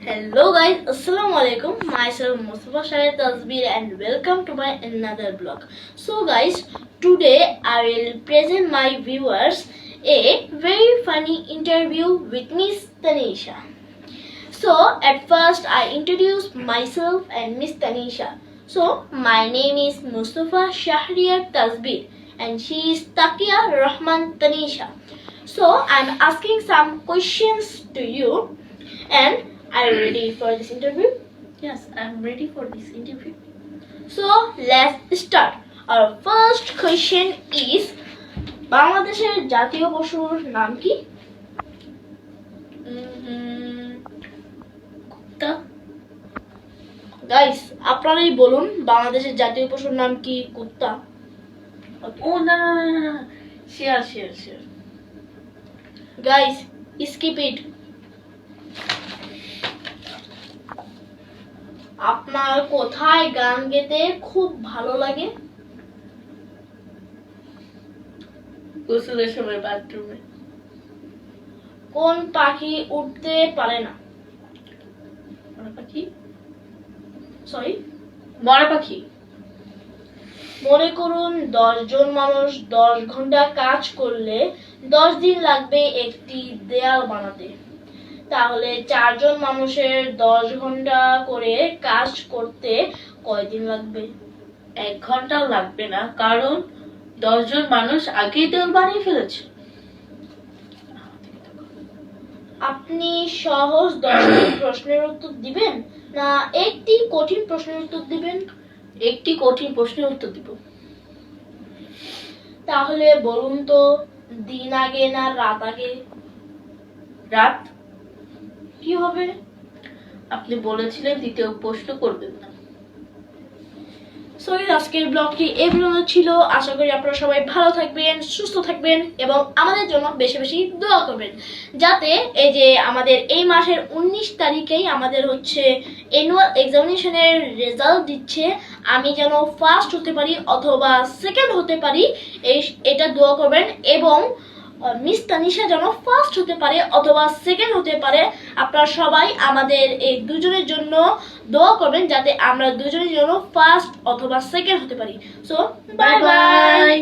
Hello guys, Assalamu alaikum. Myself Mustafa Shahid Tasbir and welcome to my another blog. So guys, today I will present my viewers a very funny interview with Miss Tanisha. So at first I introduce myself and Miss Tanisha. So my name is Mustafa Shahriar Tasbir and she is Takia Rahman Tanisha. So I'm asking some questions to you and are you ready for this interview? Yes, I'm ready for this interview. So let's start. Our first question is বাংলাদেশের জাতীয় পশুর নাম কি? কুত্তা। Guys আপনারাই বলুন বাংলাদেশের জাতীয় পশুর নাম কি? কুত্তা। ও না না না না শেয়ার। গাইস স্কিপ ইট। আপনার কোথায় গান গেতে খুব ভালো লাগে? গোসলের সময় বাথরুমে। কোন পাখি উড়তে পারে না? মরা পাখি। সরি, মরা পাখি। মনে করুন 10 জন মানুষ 10 ঘন্টা কাজ করলে 10 দিন লাগবে একটি দেয়াল বানাতে, তাহলে 4 জন মানুষের 10 ঘন্টা করে কাজ করতে কয়দিন লাগবে? 1 ঘন্টাও লাগবে না, কারণ 10 জন মানুষ আগেই দেওয়াল বানিয়ে ফেলেছে। আপনি সহজ 10টি প্রশ্নের উত্তর দিবেন না একটি কঠিন প্রশ্নের উত্তর দিবেন? একটি কঠিন প্রশ্নের উত্তর দিব। তাহলে বলুন তো দিন আগে না রাত আগে? রাত। কি হবে? আপনি বলেছিলেন দ্বিতীয় প্রশ্ন করবেন না। সরি, আজকের ব্লগটি এই পর্যন্ত ছিল। আশা করি আপনারা সবাই ভালো থাকবেন, সুস্থ থাকবেন এবং আমাদের জন্য বেশি বেশি দোয়া করবেন, যাতে এই যে আমাদের এই মাসের 19 তারিখেই আমাদের হচ্ছে অ্যানুয়াল এক্সামিনেশনের রেজাল্ট দিচ্ছে, আমি যেন ফার্স্ট হতে পারি অথবা সেকেন্ড হতে পারি, এটা দোয়া করবেন। এবং মিস তানিশা যেন ফার্স্ট হতে পারে অথবা সেকেন্ড হতে পারে। আপনারা সবাই আমাদের এই দুজনের জন্য দোয়া করবেন, যাতে আমরা দুজনের জন্য ফার্স্ট অথবা সেকেন্ড হতে পারি। So bye bye.